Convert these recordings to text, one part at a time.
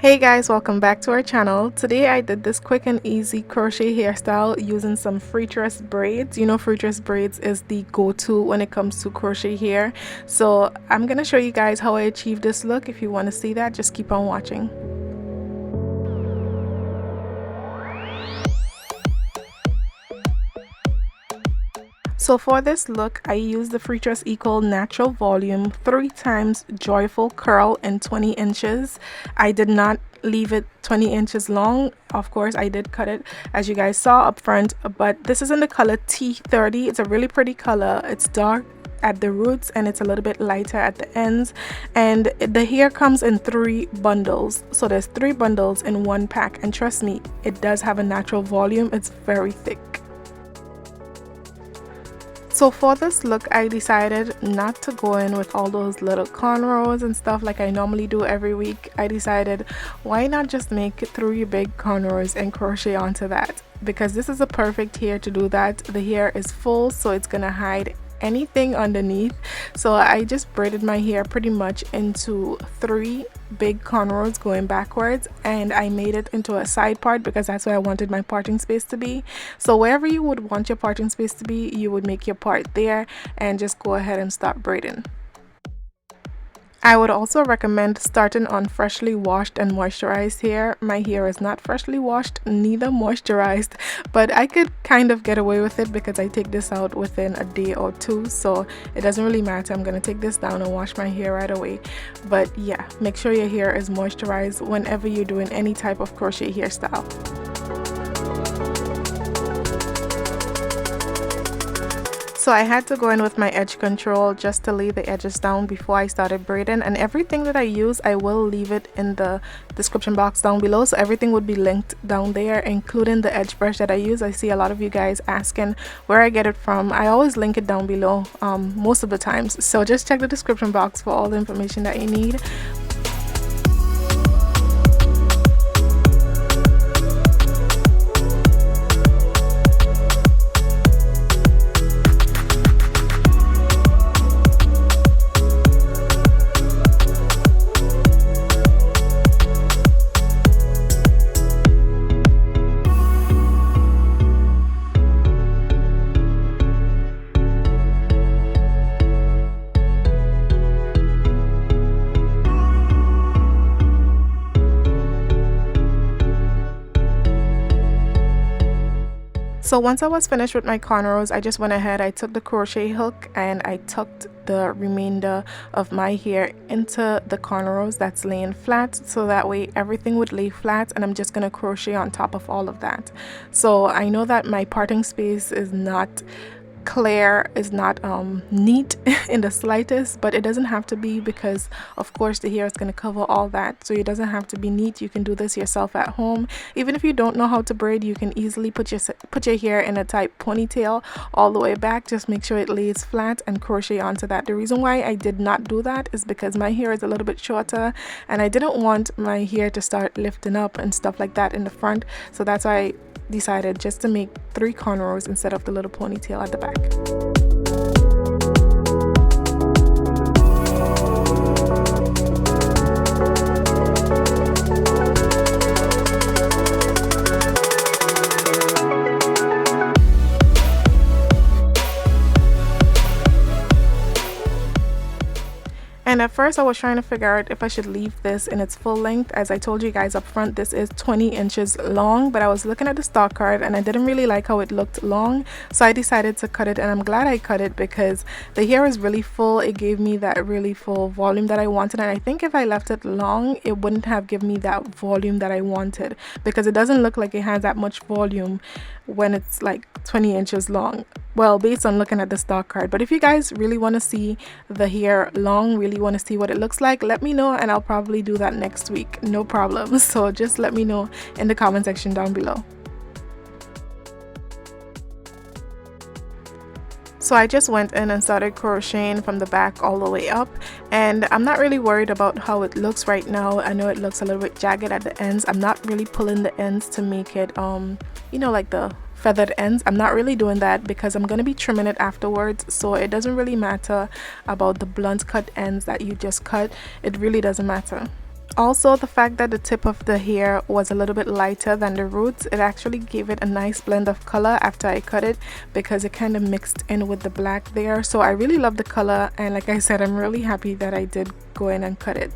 Hey guys, welcome back to our channel. Today I did this quick and easy crochet hairstyle using some Freetress braids. You know, Freetress braids is the go-to when it comes to crochet hair. So I'm gonna show you guys how I achieved this look. If you want to see that, just keep on watching. So for this look, I used the Freetress Equal Natural Volume 3 times Joyful Curl in 20 inches. I did not leave it 20 inches long. Of course, I did cut it as you guys saw up front, but this is in the color T30. It's a really pretty color. It's dark at the roots and it's a little bit lighter at the ends, and the hair comes in 3 bundles. So there's 3 bundles in one pack, and trust me, it does have a natural volume. It's very thick. So for this look, I decided not to go in with all those little cornrows and stuff like I normally do every week. I decided, why not just make 3 big cornrows and crochet onto that? Because this is a perfect hair to do that. The hair is full, so it's gonna hide anything underneath. So I just braided my hair pretty much into 3 big cornrows going backwards, and I made it into a side part because that's where I wanted my parting space to be. So wherever you would want your parting space to be, you would make your part there and just go ahead and start braiding. I would also recommend starting on freshly washed and moisturized hair. My hair is not freshly washed, neither moisturized, but I could kind of get away with it because I take this out within a day or 2, so it doesn't really matter. I'm gonna take this down and wash my hair right away. But yeah, make sure your hair is moisturized whenever you're doing any type of crochet hairstyle. So I had to go in with my edge control just to lay the edges down before I started braiding, and everything that I use, I will leave it in the description box down below, so everything would be linked down there, including the edge brush that I use. I see a lot of you guys asking where I get it from. I always link it down below most of the times, so just check the description box for all the information that you need. So once I was finished with my cornrows, I just went ahead, I took the crochet hook and I tucked the remainder of my hair into the cornrows that's laying flat, so that way everything would lay flat, and I'm just gonna crochet on top of all of that. So I know that my parting space is not clear, is not neat in the slightest, but it doesn't have to be, because of course the hair is going to cover all that, so it doesn't have to be neat. You can do this yourself at home. Even if you don't know how to braid, you can easily put your hair in a tight ponytail all the way back. Just make sure it lays flat and crochet onto that. The reason why I did not do that is because my hair is a little bit shorter and I didn't want my hair to start lifting up and stuff like that in the front, so that's why I decided just to make 3 cornrows instead of the little ponytail at the back. And at first I was trying to figure out if I should leave this in its full length. As I told you guys up front, this is 20 inches long, but I was looking at the stock card and I didn't really like how it looked long, so I decided to cut it, and I'm glad I cut it because the hair is really full. It gave me that really full volume that I wanted, and I think if I left it long, it wouldn't have given me that volume that I wanted, because it doesn't look like it has that much volume when it's like 20 inches long. Well, based on looking at the stock card. But if you guys really want to see the hair long, really want to see what it looks like, let me know and I'll probably do that next week, no problem. So just let me know in the comment section down below. So I just went in and started crocheting from the back all the way up, and I'm not really worried about how it looks right now. I know it looks a little bit jagged at the ends. I'm not really pulling the ends to make it you know, like the feathered ends. I'm not really doing that because I'm going to be trimming it afterwards, so it doesn't really matter about the blunt cut ends that you just cut. It really doesn't matter. Also, the fact that the tip of the hair was a little bit lighter than the roots, it actually gave it a nice blend of color after I cut it, because it kind of mixed in with the black there. So I really love the color, and like I said, I'm really happy that I did go in and cut it.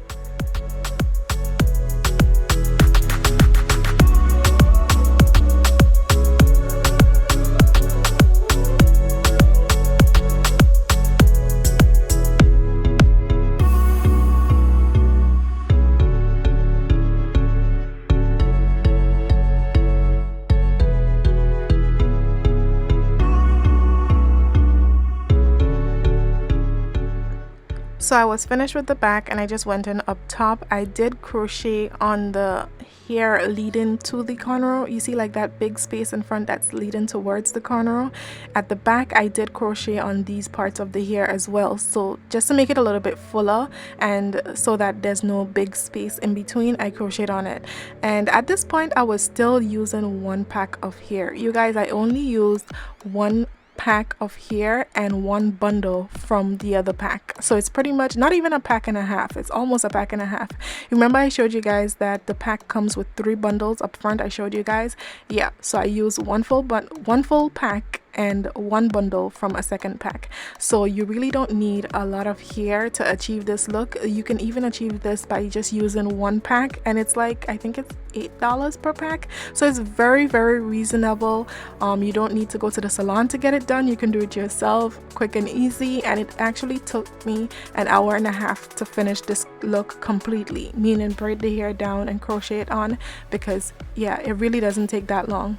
So I was finished with the back and I just went in up top. I did crochet on the hair leading to the cornrow. You see like that big space in front that's leading towards the cornrow. At the back I did crochet on these parts of the hair as well, so just to make it a little bit fuller and so that there's no big space in between, I crocheted on it. And at this point I was still using one pack of hair. You guys, I only used one pack of hair and one bundle from the other pack, so it's pretty much not even a pack and a half, it's almost a pack and a half. Remember I showed you guys that the pack comes with 3 bundles up front? I showed you guys, yeah, so I used one full pack and one bundle from a second pack. So you really don't need a lot of hair to achieve this look. You can even achieve this by just using one pack, and it's like, I think it's $8 per pack, so it's very reasonable. You don't need to go to the salon to get it done. You can do it yourself, quick and easy. And it actually took me an hour and a half to finish this look completely, meaning braid the hair down and crochet it on, because yeah, it really doesn't take that long.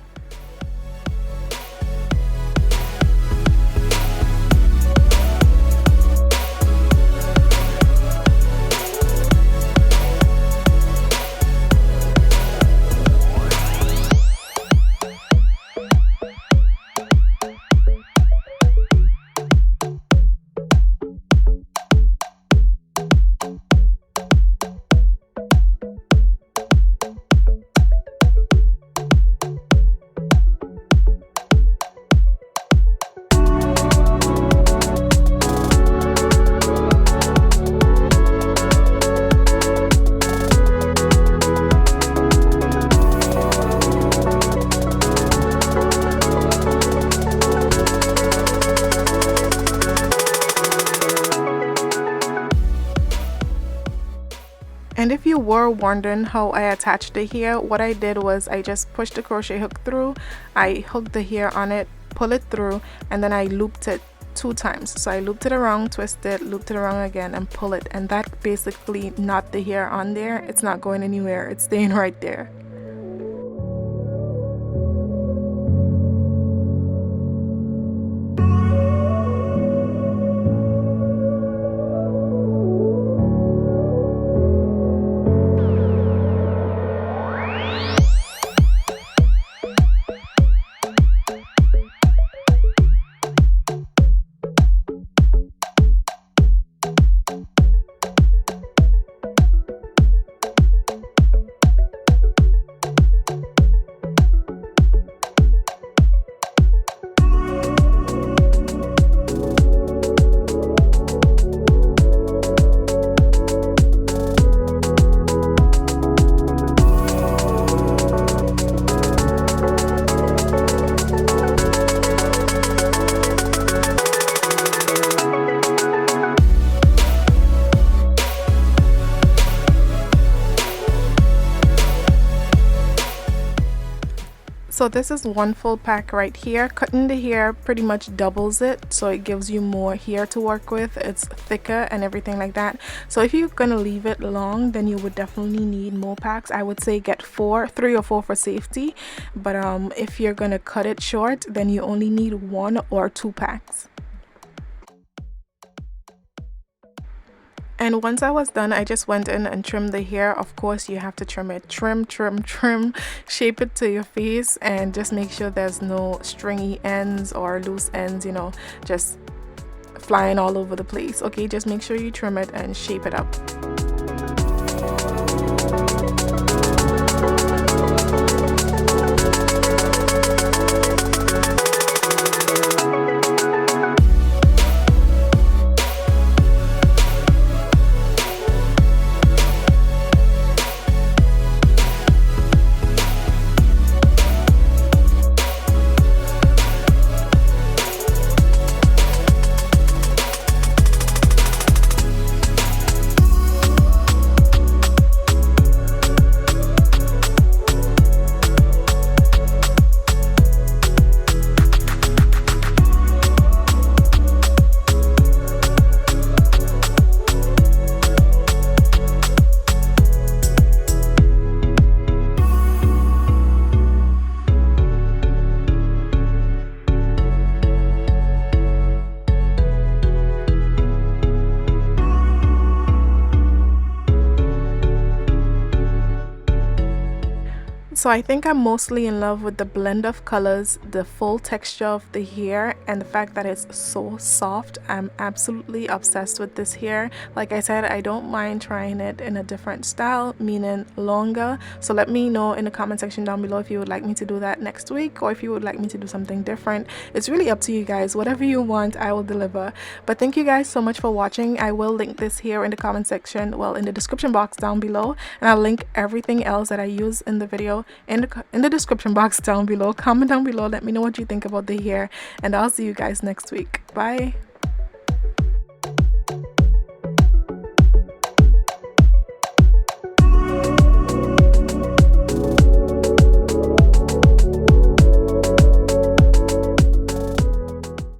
And if you were wondering how I attached the hair, what I did was I just pushed the crochet hook through, I hooked the hair on it, pull it through, and then I looped it 2 times. So I looped it around, twist it, looped it around again, and pull it, and that basically knot the hair on there. It's not going anywhere, it's staying right there. So this is one full pack right here. Cutting the hair pretty much doubles it, so it gives you more hair to work with. It's thicker and everything like that. So if you're gonna leave it long, then you would definitely need more packs. I would say get 3 or 4 for safety, but if you're gonna cut it short, then you only need 1 or 2 packs. And once I was done, I just went in and trimmed the hair. Of course, you have to trim it. Trim, shape it to your face, and just make sure there's no stringy ends or loose ends, you know, just flying all over the place. Okay, just make sure you trim it and shape it up. So I think I'm mostly in love with the blend of colors, the full texture of the hair, and the fact that it's so soft. I'm absolutely obsessed with this hair. Like I said, I don't mind trying it in a different style, meaning longer. So let me know in the comment section down below if you would like me to do that next week, or if you would like me to do something different. It's really up to you guys. Whatever you want, I will deliver. But thank you guys so much for watching. I will link this here in the comment section, well, in the description box down below, and I'll link everything else that I use in the video in the description box down below. Comment down below, let me know what you think about the hair, and I'll see you guys next week. Bye.